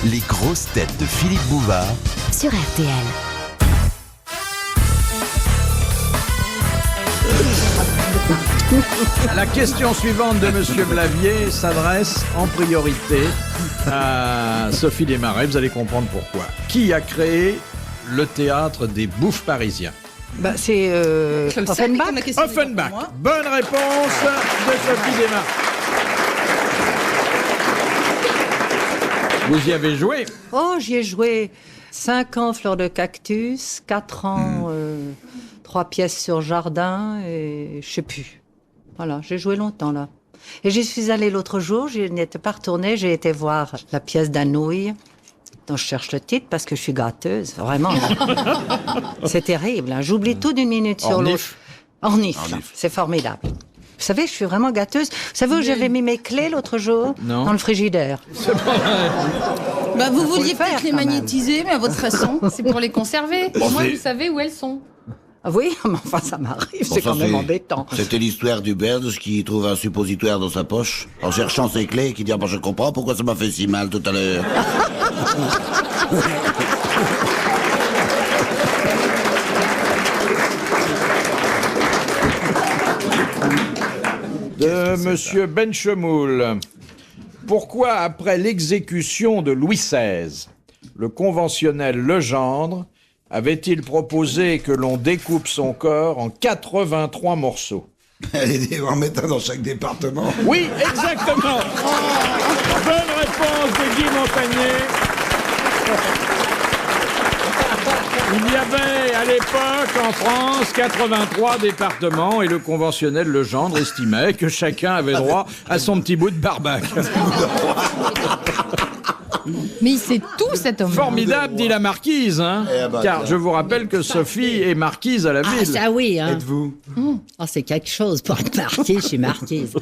Les grosses têtes de Philippe Bouvard sur RTL. La question suivante de Monsieur Blavier s'adresse en priorité à Sophie Desmarais. Vous allez comprendre pourquoi. Qui a créé le théâtre des Bouffes parisiens? C'est Offenbach. Offenbach. Bonne réponse de Sophie Desmarais. Vous y avez joué? Oh, j'y ai joué 5 ans Fleur de Cactus, 4 ans 3 pièces sur Jardin et je sais plus. Voilà, j'ai joué longtemps là. Et j'y suis allée l'autre jour, je n'étais pas retournée, j'ai été voir la pièce d'Anouilh, dont je cherche le titre parce que je suis gâteuse, vraiment. C'est terrible, hein. J'oublie tout d'une minute sur l'autre. Ornifle, c'est formidable. Vous savez, je suis vraiment gâteuse. Vous savez où j'avais mis mes clés l'autre jour? Non. Dans le frigidaire. C'est pas vrai. Bah, vous vouliez le faire, peut-être les quand même. magnétiser, mais à votre façon. C'est pour les conserver. Au moins, vous savez où elles sont. Ah oui, mais enfin, ça m'arrive, c'est ça, quand même embêtant. C'était l'histoire du Belge qui trouve un suppositoire dans sa poche, en cherchant ses clés, et qui dit « Ah ben je comprends pourquoi ça m'a fait si mal tout à l'heure. » De Monsieur Benchemoul. Pourquoi, après l'exécution de Louis XVI, le conventionnel Legendre avait-il proposé que l'on découpe son corps en 83 morceaux? En mettant dans chaque département. Oui, exactement. Bonne réponse de Guy Montagnier. Il y avait à l'époque en France 83 départements et le conventionnel Legendre estimait que chacun avait droit à son petit bout de barbac. Mais il sait tout, cet homme. Formidable, dit la marquise, hein. Car je vous rappelle que Sophie est marquise à la ville. Ah, ça oui, hein. Êtes-vous Oh, c'est quelque chose pour être marquise, je suis marquise.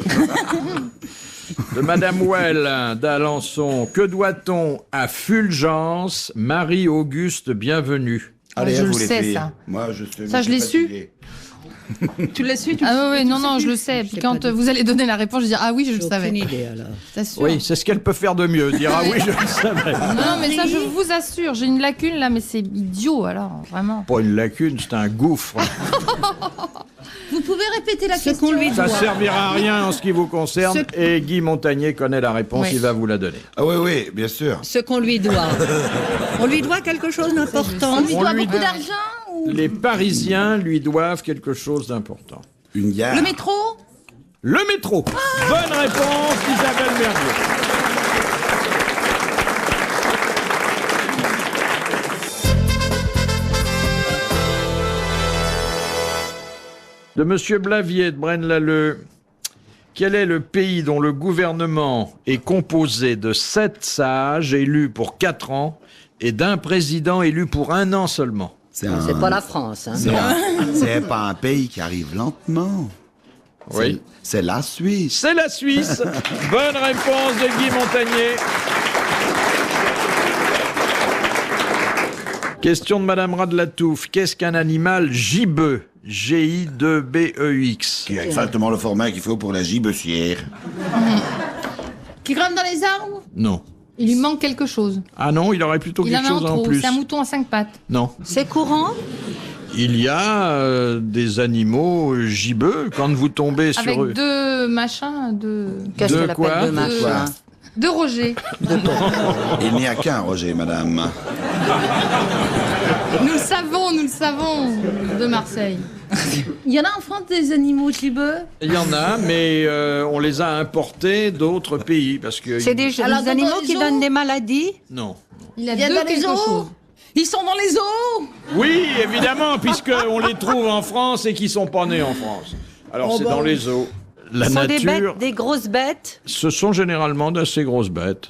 De Madame Well d'Alençon. Que doit-on à Fulgence Marie-Auguste Bienvenue? Allez, je à le vous les sais, filles. ça. Moi, je sais. Ça, je l'ai su. fatigué. Tu l'as su, Ah oui, non, je le sais. Puis sais quand pas du vous allez donner la réponse, je vais dire ah oui, je J'ai le savais. aucune idée, alors. T'assures. Oui, c'est ce qu'elle peut faire de mieux. Dire ah oui, je le savais. Non, mais ça, je vous assure, j'ai une lacune là, mais c'est idiot, alors, vraiment. Pas une lacune, c'est un gouffre. Vous pouvez répéter la Ce question qu'on lui Ça doit. servira à rien en ce qui vous concerne. Et Guy Montagnier connaît la réponse, Oui. il va vous la donner. Ah oui, oui, bien sûr. Ce qu'on lui doit. On lui doit quelque chose d'important. On lui doit lui beaucoup doit- d'argent ou... Les Parisiens lui doivent quelque chose d'important. Une gare. Le métro? Le métro. Bonne réponse d'Isabelle Mergo. De Monsieur Blavier de Braine-l'Alleud. Quel est le pays dont le gouvernement est composé de 7 sages élus pour 4 ans et d'un président élu pour 1 an seulement? C'est C'est pas la France, hein. C'est pas un pays qui arrive lentement. Oui. C'est la Suisse. C'est la Suisse. Bonne réponse de Guy Montagnier. Question de Madame Radlatouf. Qu'est-ce qu'un animal gibbeux? G-I-2-B-E-X. Qui a exactement le format qu'il faut pour la gibecière. Qui grimpe dans les arbres? Non. Il lui manque quelque chose. Ah non, il aurait plutôt Il en quelque a en chose en trop. plus. C'est un mouton à 5 pattes. Non. C'est courant? Il y a des animaux gibbeux quand vous tombez Avec sur eux. 2 machins, Qu'est-ce De qu'elle quoi? appelle de machin? 2 Roger. Il n'y a qu'un Roger, madame. Nous le savons, de Marseille. Il y en a en France des animaux gibbeux? Il y en a, mais on les a importés d'autres pays parce que. C'est des Alors, dans animaux les qui zoos? donnent des maladies? Non. Il a Il y a deux dans les quelque zoos? chose. Ils sont dans les eaux? Oui, évidemment, puisqu'on les trouve en France et qui sont pas nés en France. Alors c'est dans les zoos. La Ce sont des nature, bêtes, des grosses bêtes? ce sont généralement d'assez grosses bêtes.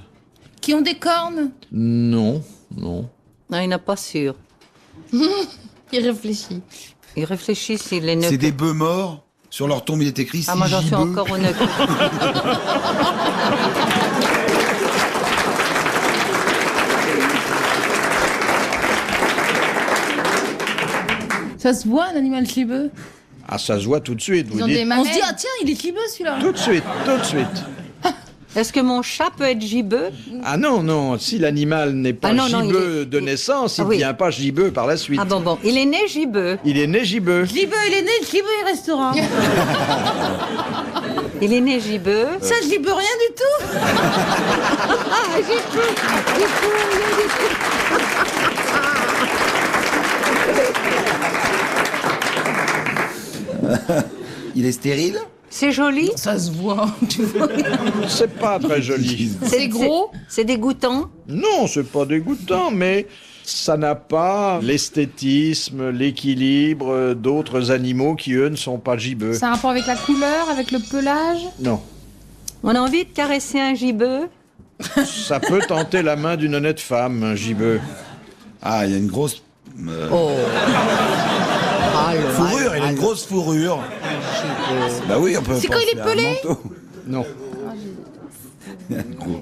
Qui ont des cornes? Non, non. Non, il n'est pas sûr. Il réfléchit. Il réfléchit s'il est C'est des bœufs morts. Sur leur tombe, il est écrit Ah, moi j'en suis gibbeux. encore au neuf. Ça se voit, un animal gibbeux? Ah, ça se voit tout de suite, Ils vous ont dites. des On se mamelles. dit, ah tiens, il est gibbeux celui-là. Tout de suite, tout de suite. Est-ce que mon chat peut être gibbeux? Ah non, non, si l'animal n'est pas Ah non, non, gibbeux il est- de naissance, il ne oui. devient pas gibbeux par la suite. Ah bon, il est né gibbeux. Il est né gibbeux. Gibbeux, il est né, Gibbeux, il restera. Il est né gibbeux. Ça, Gibbeux, rien du tout. Il est stérile? C'est joli. Ça se voit, tu vois. C'est pas très joli. C'est gros. C'est dégoûtant. Non, c'est pas dégoûtant, mais ça n'a pas l'esthétisme, l'équilibre d'autres animaux qui, eux, ne sont pas gibbeux. C'est un rapport avec la couleur, avec le pelage. Non. On a envie de caresser un gibbeux. Ça peut tenter la main d'une honnête femme, un gibbeux. Ah, il y a une grosse Oh. fourrure, il a une grosse fourrure. Bah oui, on peut C'est quand il est penser à un pelé manteau. Non.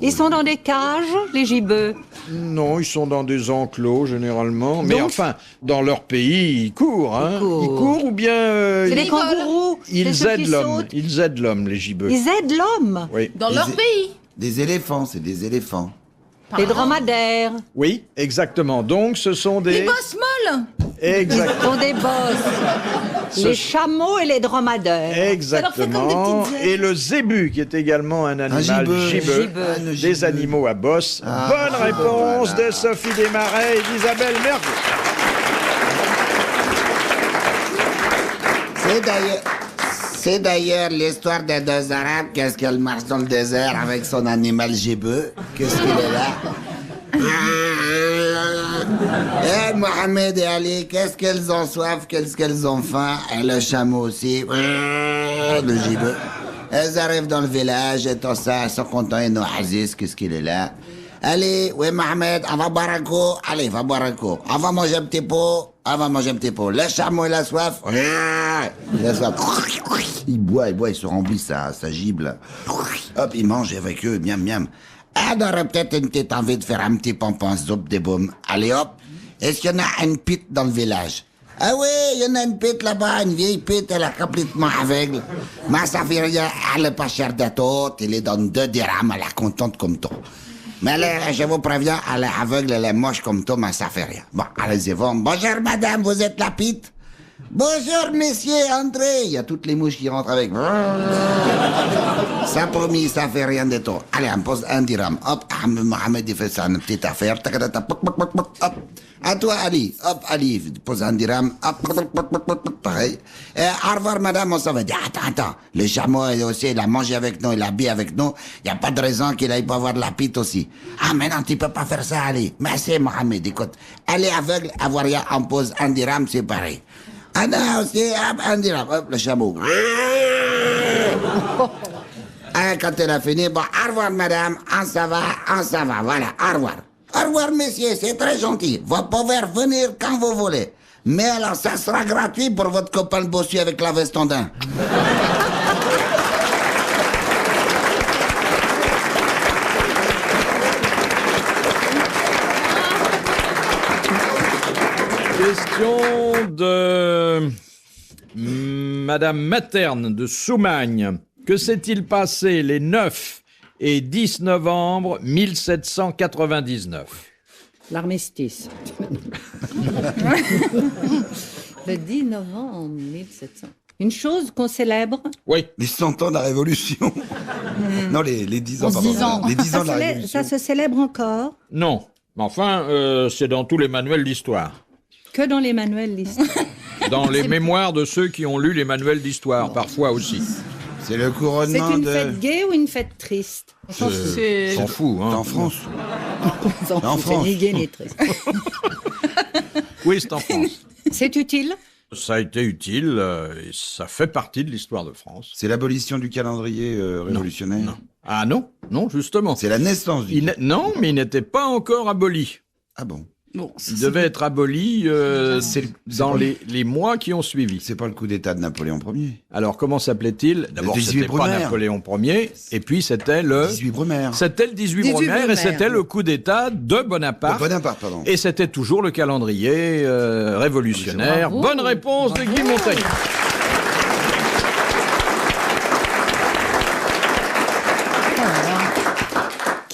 Ils sont dans des cages, les gibbeux. Non, ils sont dans des enclos, généralement. Mais Donc- enfin, dans leur pays, ils courent. Hein. Ils courent. Ils courent ou bien... C'est des Ils volent. kangourous. C'est ils ceux aident qui l'homme. sautent. Ils aident l'homme, les gibbeux. Ils aident l'homme. Oui. Dans leur pays. Des éléphants, c'est des éléphants. Les dromadaires. Oui, exactement. Donc, ce sont des... Les bosses molles. Exact. Ils sont des bosses. Les chameaux et les dromadaires. Exactement. comme des petites ailes. Et le zébu, qui est également un animal gibbeux. gibbeux. Gibbeux. Ah, le Des gibbeux. animaux à bosse. Ah, Bonne réponse voilà. de Sophie Desmarais et d'Isabelle Mergo. C'est d'ailleurs l'histoire des deux Arabes. Qu'est-ce qu'elle marche dans le désert avec son animal gibbeux? Qu'est-ce qu'il est là? Et Mohamed et Ali, qu'est-ce qu'elles ont soif, qu'est-ce qu'elles ont faim? Et le chameau aussi, le gibbeux. Elles arrivent dans le village et tout ça, elles sont contents, et nous, Aziz, qu'est-ce qu'il est là? Allez, oui, Mohamed, on va boire un coup. Allez, va boire un coup. On va manger un petit pot. On va manger un petit pot. Le chameau, il a soif. Il a soif. Il boit, il se remplit sa gible. Hop, il mange avec eux, miam, miam. Elle aurait peut-être une petite envie de faire un petit pompon zoup des boum. Allez, hop. Est-ce qu'il y en a une pite dans le village? Ah oui, il y en a une pite là-bas, une vieille pite, elle est complètement aveugle. Mais ça fait rien, elle est pas chère de tout. Il lui donne 2 dirhams, elle est contente comme tout. Mais là, je vous préviens, elle est aveugle, elle est moche comme tout, mais ça fait rien. Bon, allez-y, bon. Bonjour madame, vous êtes la pite? Bonjour messieurs, entrez. Il y a toutes les mouches qui rentrent avec. Ça promis, ça fait rien de tout. Allez, on pose 1 dirham. Hop, Mohamed, il fait ça, une petite affaire. Hop. À toi, Ali. Hop, Ali, pose 1 dirham. Hop, pareil. Et au revoir, madame, on s'en va. Attends. Le chameau, aussi, il a mangé avec nous, il a bu avec nous. Il n'y a pas de raison qu'il aille pas voir de la pite aussi. Ah, mais non, tu peux pas faire ça, Ali. Merci, Mohamed, écoute. Elle est aveugle, elle voit rien, on pose 1 dirham, c'est pareil. Ah non, aussi, hop, 1 dirham. Hop, le chameau. Ah, quand elle a fini, bon, au revoir, madame, on s'en va, voilà, au revoir. Au revoir, messieurs, c'est très gentil. Vous pouvez revenir quand vous voulez. Mais alors, ça sera gratuit pour votre copain le bossu avec la veste en daim. Question de Madame Materne de Soumagne. Que s'est-il passé les 9 et 10 novembre 1799? L'armistice. Le 10 novembre 1700. Une chose qu'on célèbre. Oui. Les 100 ans de la Révolution. Non, les 10 ans, On se pardon. 10 ans. Les 10 ans de la Ça Révolution. se célèbre encore Non. Mais enfin, c'est dans tous les manuels d'histoire. que dans les manuels d'histoire. Dans les mémoires de ceux qui ont lu les manuels d'histoire, parfois aussi. C'est le C'est couronnement une de... fête gay ou une fête triste? C'est... S'en fout, C'est hein. en France. En En France. C'est ni gay ni triste. Oui, c'est en France. C'est utile? Ça a été utile et ça fait partie de l'histoire de France. C'est l'abolition du calendrier révolutionnaire. Non. Ah non, non, justement. C'est la naissance du... Non, mais il n'était pas encore aboli. Ah bon? Bon, Il devait être aboli dans les mois qui ont suivi. C'est pas le coup d'état de Napoléon Ier. Alors, comment s'appelait-il? D'abord, 18 c'était pas Brumaire. Napoléon Ier, et puis c'était le... 18 Brumaire. C'était le 18 18 Brumaire, et Brumaire. c'était le coup d'état de Bonaparte. Bonaparte, pardon. Et c'était toujours le calendrier révolutionnaire. Bravo. Bonne réponse de Guy Montagnier.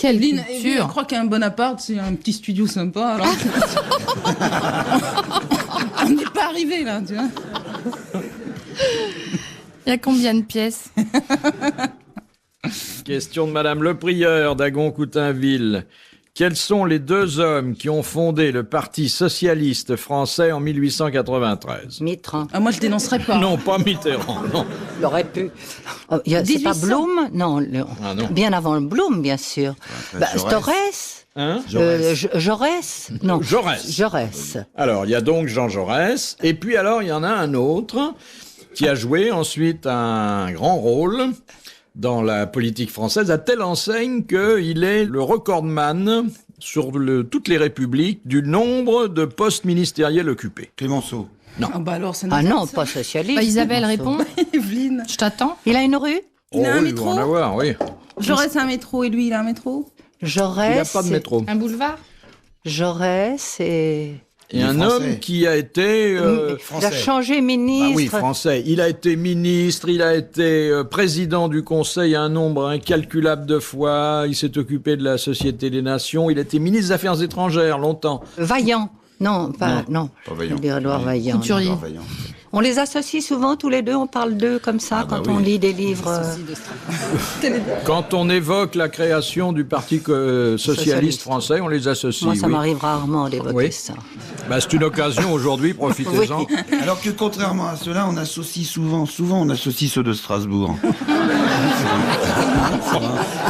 Quelle Evelyne, culture. je crois qu'un Bonaparte, c'est un petit studio sympa. Alors... On n'est pas arrivé là, tu vois. Il y a combien de pièces? Question de Madame Le Prieur d'Agon-Coutainville. Quels sont les deux hommes qui ont fondé le Parti socialiste français en 1893? Mitterrand. Ah, moi, je dénoncerais pas. Non, pas Mitterrand, non. Il aurait pu. Oh, c'est pas 1800. Blum? Non, Ah non. bien avant le Blum, bien sûr. Jaurès. Hein? Jaurès. Non. Jaurès. Jaurès. Alors, il y a donc Jean Jaurès, et puis alors, il y en a un autre qui a joué ensuite un grand rôle dans la politique française, à telle enseigne qu'il est le recordman sur toutes les républiques du nombre de postes ministériels occupés. Clémenceau. Ah, bah alors, ça Ah nous non, intéresse. pas socialiste. Bah, Isabelle répond. Evelyne. Je t'attends. Il a une rue? Il a un oui, métro il va en avoir, oui. Jaurès a un métro et lui, il a un métro. Jaurès. Il n'a pas de métro. Un boulevard. Jaurès et... Et Il est un français. homme qui a été... Il a changé Ah ministre. oui, français. Il a été ministre, il a été président du Conseil un nombre incalculable de fois, il s'est occupé de la Société des Nations, il a été ministre des Affaires étrangères longtemps. Vaillant. Non, pas, non. Pas Vaillant. Édouard Vaillant. Couturier. Édouard Vaillant. On les associe souvent tous les deux, on parle d'eux comme ça Ah bah quand oui. on lit des livres. Quand on évoque la création du Parti socialiste français, on les associe. Moi, ça oui. m'arrive rarement d'évoquer Oui. ça. Bah, c'est une occasion aujourd'hui, profitez-en. Alors que contrairement à cela, on associe souvent on associe ceux de Strasbourg.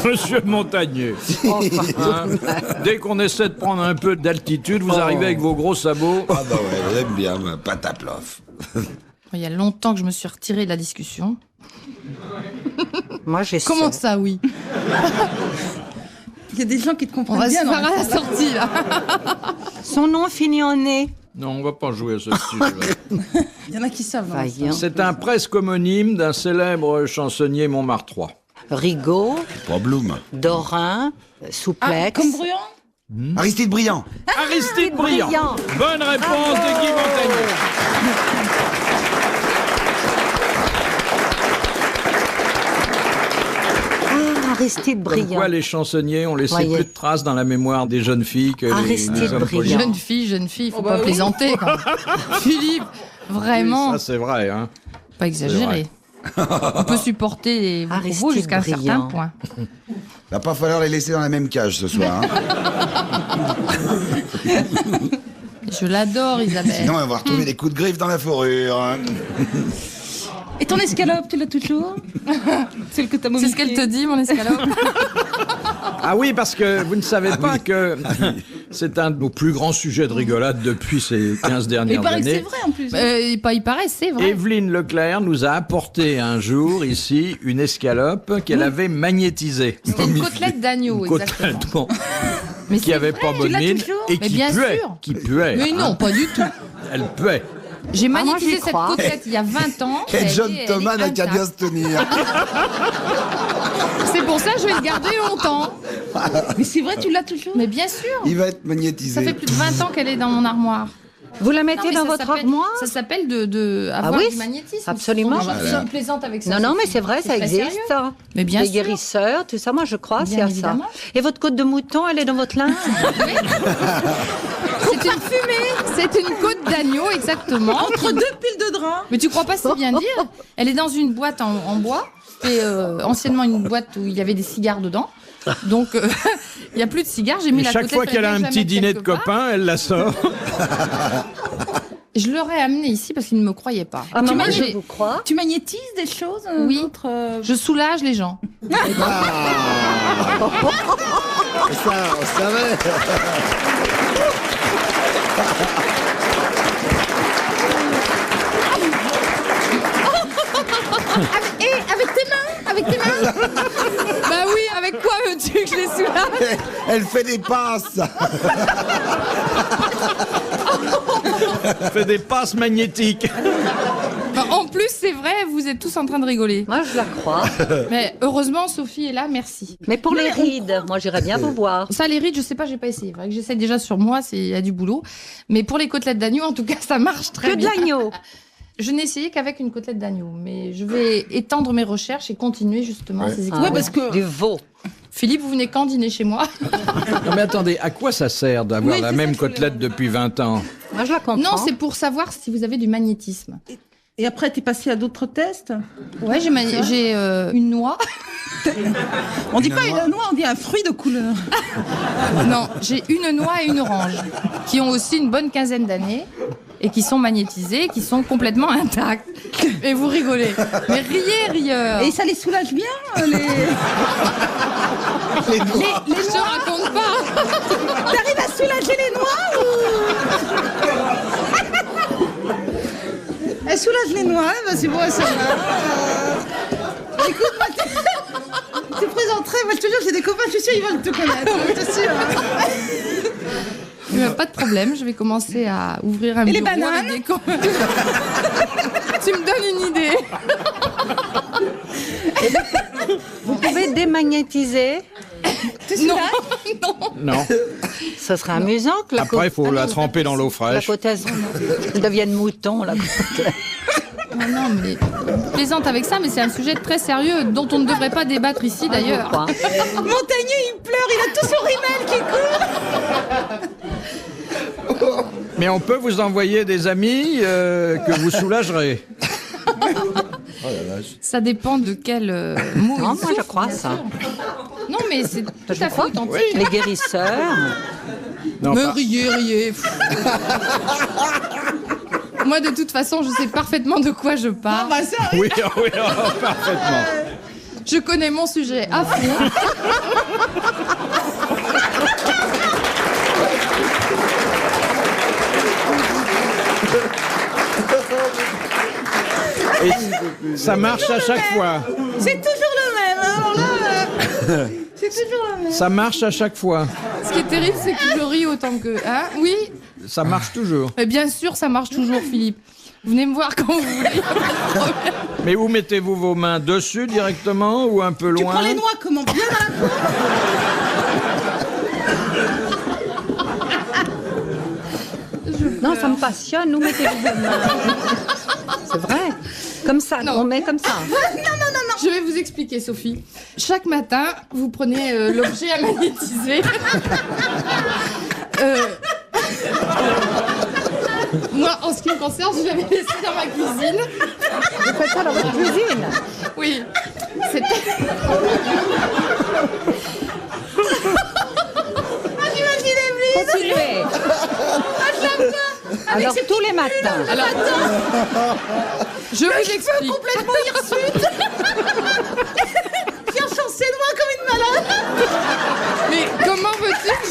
Monsieur Montagnier, hein, dès qu'on essaie de prendre un peu d'altitude, vous arrivez avec vos gros sabots. Ah bah ouais, j'aime bien, moi, pataplof. Il y a longtemps que je me suis retirée de la discussion. Moi, j'essaie. Comment ça, oui? Il y a des gens qui te On comprennent va se bien. faire dans à la la sortie, là. Son nom finit en nez. Non, on va pas jouer à ce style. Il y en a qui savent. dans la Vaillant. C'est un presque homonyme d'un célèbre chansonnier montmartrois. Rigaud, Pas Blum. Dorin, Ah, Souplex. comme Bruand. Aristide Briand. Aristide Briand. Briand. Bonne réponse de Guy Montagnier. Aristide Comme Briand. quoi les chansonniers ont laissé Voyez. plus de traces dans la mémoire des jeunes filles que Aristide les hommes Briand. politiques. Jeune fille, faut Oh bah pas oui. plaisanter. Quand même. Philippe, vraiment, Ça, c'est vrai. Hein. pas exagéré. On peut supporter les propos Aristide jusqu'à un Briand. certain point. Va pas falloir les laisser dans la même cage ce soir. Hein. Je l'adore, Isabelle. Sinon, on va retrouver des coups de griffe dans la fourrure. Hein. Et ton escalope, tu l'as toujours? Celle que t'as C'est momifiée. ce qu'elle te dit, mon escalope. Ah oui, parce que vous ne savez pas que c'est un de nos plus grands sujets de rigolade depuis ces 15 Il dernières paraît que c'est années. vrai en plus. Il paraît, c'est vrai. Evelyne Leclerc nous a apporté un jour ici une escalope qu'elle avait magnétisée. C'était une côtelette d'agneau, exactement. Complètement. Mais Qui c'est avait vrai. pas bonne l'as mine toujours et Mais qui bien puait. sûr. Qui puait. Mais non, pas du tout. Elle puait. J'ai moi, magnétisé j'y cette crois. côtelette il y a 20 ans. Et John elle est Thomas n'a qu'à intacte. bien se tenir. C'est pour ça que je vais le garder longtemps. Mais c'est vrai, tu l'as toujours? Mais bien sûr. Il va être Ça magnétisé. fait plus de 20 ans qu'elle est dans mon armoire. Vous la Non, mettez mais dans ça votre s'appelle- armoire? Ça s'appelle de avoir oui, du magnétisme. absolument. Moi, je plaisante avec ça. Non, non, mais Sophie. c'est vrai, ça très existe. sérieux. Ça. Mais bien Les sûr. guérisseurs, tout ça, moi je crois, Bien c'est à évidemment. ça. Et votre côte de mouton, elle est dans votre linge? C'est une fumée, c'est une côte d'agneau, exactement. Entre deux piles de draps. Mais tu crois pas si bien dire? Elle est dans une boîte en bois. C'était anciennement une boîte où il y avait des cigares dedans. Donc, il n'y a plus de cigares. J'ai mis Et la chaque côtelette, fois qu'elle a elle un vient petit jamais dîner de quelque part. copains, elle la sort. Je l'aurais amené ici parce qu'ils ne me croyaient pas. Ah, Tu maman, imagines- je vous crois. Tu magnétises des choses Oui. d'autres, Je soulage les gens. Ça, on savait. Avec tes mains. Bah oui, avec quoi veux-tu que je les soulage? Elle fait des passes. Elle fait des passes magnétiques. Bah, en plus, c'est vrai, vous êtes tous en train de rigoler. Moi je la crois. Mais heureusement, Sophie est là, merci. Mais pour les rides, moi j'irais bien vous voir. Ça, les rides, je sais pas, j'ai pas essayé. Faudrait que j'essaie déjà sur moi, il y a du boulot. Mais pour les côtelettes d'agneau, en tout cas, ça marche très Que de bien. l'agneau. Je n'ai essayé qu'avec une côtelette d'agneau, mais je vais étendre mes recherches et continuer justement ces expériences. Ouais, parce que Du veau. Philippe, vous venez quand dîner chez moi? Non mais attendez, à quoi ça sert d'avoir Oui, la c'est même ça, je voulais côtelette depuis 20 ans? Moi, je la comprends. Non, c'est pour savoir si vous avez du magnétisme. Et après, t'es passé à d'autres tests? Ouais, j'ai une noix. On dit pas une noix, on dit un fruit de couleur. Non, j'ai une noix et une orange, qui ont aussi une bonne quinzaine d'années et qui sont magnétisées, qui sont complètement intactes. Et vous rigolez. Mais riez, rieurs. Et ça les soulage bien, les... Je te raconte pas. T'arrives à soulager les noix ou... Elle soulage les noix, bah c'est bon à savoir. Écoute, moi, tu présenterais, moi je te jure, j'ai des copains, je suis sûre, ils veulent te connaître, je t'assure. Pas de problème, je vais commencer à ouvrir un Et les bureau bananes avec des Tu me donnes une idée. Vous pouvez démagnétiser. Non, non. Non. Ça serait amusant que la Après, il faut la non, tremper dans l'eau la fraîche. côtelette devienne mouton. La côtelette. Non, mais je plaisante avec ça, mais c'est un sujet très sérieux dont on ne devrait pas débattre ici d'ailleurs. Pourquoi Montagnier, il pleure, il a tout son rimel qui court. Mais on peut vous envoyer des amis que vous soulagerez. Ça dépend de quel mot. Non, il moi je souffre, crois bien ça. sûr. Non, mais c'est tout Je à fait crois. authentique. Les guérisseurs. Non, Me pas- riez. Moi, de toute façon, je sais parfaitement de quoi je parle. Bah ça, Oui, oui, parfaitement. Je connais mon sujet à fond. Et ça marche à chaque fois. c'est toujours le même, hein, alors là, c'est toujours le même. Ça marche à chaque fois. Ce qui est terrible, c'est que je ris autant que... Hein, oui, Ça marche toujours. mais bien sûr, ça marche toujours, Philippe. Vous venez me voir quand vous voulez. Y a pas de problème. Mais où mettez-vous vos mains? Dessus directement ou un peu Tu loin? prends les noix comment? Bien dans la peau. Non, ça me passionne. Nous mettez-vous vos mains. C'est vrai. Comme ça, Non. on met comme ça. Je vais vous expliquer, Sophie. Chaque matin, vous prenez l'objet à magnétiser. Moi, en ce qui me concerne, je l'avais laissé dans ma cuisine. Vous faites ça dans votre cuisine. Oui. C'était... Continuez. Alors tous les matins. Alors, je vous explique. Complètement hirsute. Qui enchante ses doigts comme une malade. Mais comment veux-tu que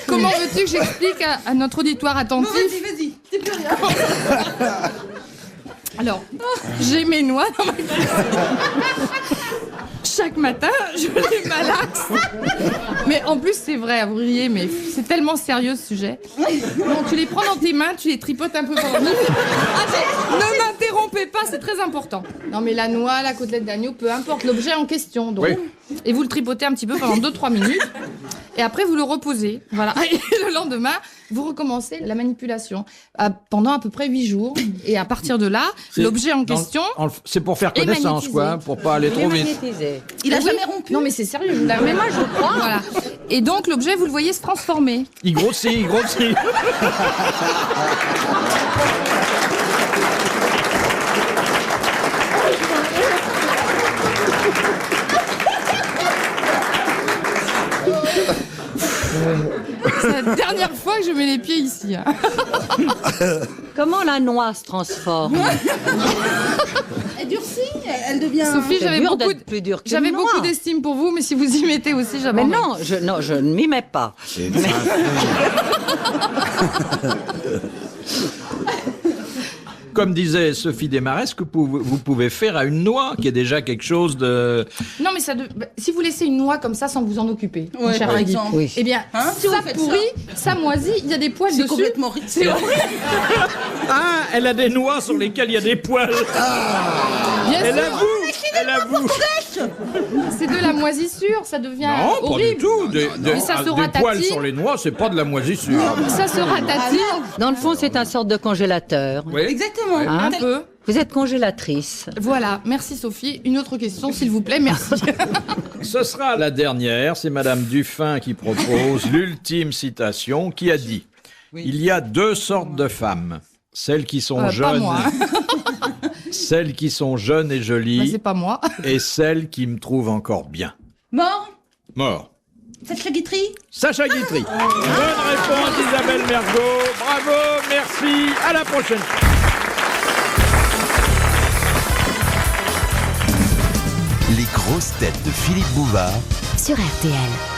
Comment veux-tu que j'explique à notre auditoire attentif? Vas-y, t'es plus rien. Alors, j'ai mes noix dans ma cuisine. Chaque matin, je les malaxe. Mais en plus, c'est vrai, vous riez, mais c'est tellement sérieux ce sujet. Donc, tu les prends dans tes mains, tu les tripotes un peu pour nous. Ne m'interrompez pas, c'est très important. Non, mais la noix, la côtelette d'agneau, peu importe l'objet en question. Donc, Oui. Et vous le tripotez un petit peu pendant 2-3 minutes. Et après, vous le reposez. Voilà. Et le lendemain, vous recommencez la manipulation pendant à peu près 8 jours. Et à partir de là, C'est l'objet en dans- question... C'est pour faire Et connaissance, magnétisé. quoi, pour pas aller trop vite. Démagnétiser. Il a Oui. jamais rompu. Non, mais c'est sérieux, je vous l'avais. Mais moi, je crois. Voilà. Et donc, l'objet, vous le voyez se transformer. Il grossit, il grossit. C'est la dernière fois que je mets les pieds ici. Hein. Comment la noix se transforme? Elle durcit, elle devient... Sophie, C'est j'avais dur beaucoup, d'être plus dur qu'une j'avais noix. beaucoup d'estime pour vous, mais si vous y mettez aussi, j'avais. Mais non, je ne m'y mets pas. Comme disait Sophie Desmarais, ce que vous pouvez faire à une noix, qui est déjà quelque chose de... Non, mais si vous laissez une noix comme ça sans vous en occuper, mon Ouais, cher par Guy, exemple. Oui. eh bien, Hein, si ça vous faites pourrit, ça moisit, il y a des poils C'est dessus. complètement ridicule. C'est horrible. Ah, elle a des noix sur lesquelles il y a des poils. Bien Elle sûr. avoue, elle avoue. moche. C'est de la moisissure, ça devient Non, pas du horrible. tout. Mais ça se Des poils ratatine. sur les noix, c'est pas de la moisissure. Ça se ratatine. Dans le fond, c'est un sorte de congélateur. Oui. Exactement. Un peu. Vous êtes congélatrice. Voilà, merci Sophie. Une autre question, s'il vous plaît, merci. Ce sera la dernière. C'est Madame Dufin qui propose l'ultime citation qui a dit « Il y a deux sortes de femmes. Celles qui sont Pas jeunes, moi. celles qui sont jeunes et Bah, jolies, c'est pas moi. et celles qui me trouvent encore bien. Mort. Mort. Sacha Guitry. Sacha Guitry. Bonne réponse, Isabelle Mergo. Bravo, merci. À la prochaine. Les grosses têtes de Philippe Bouvard sur RTL.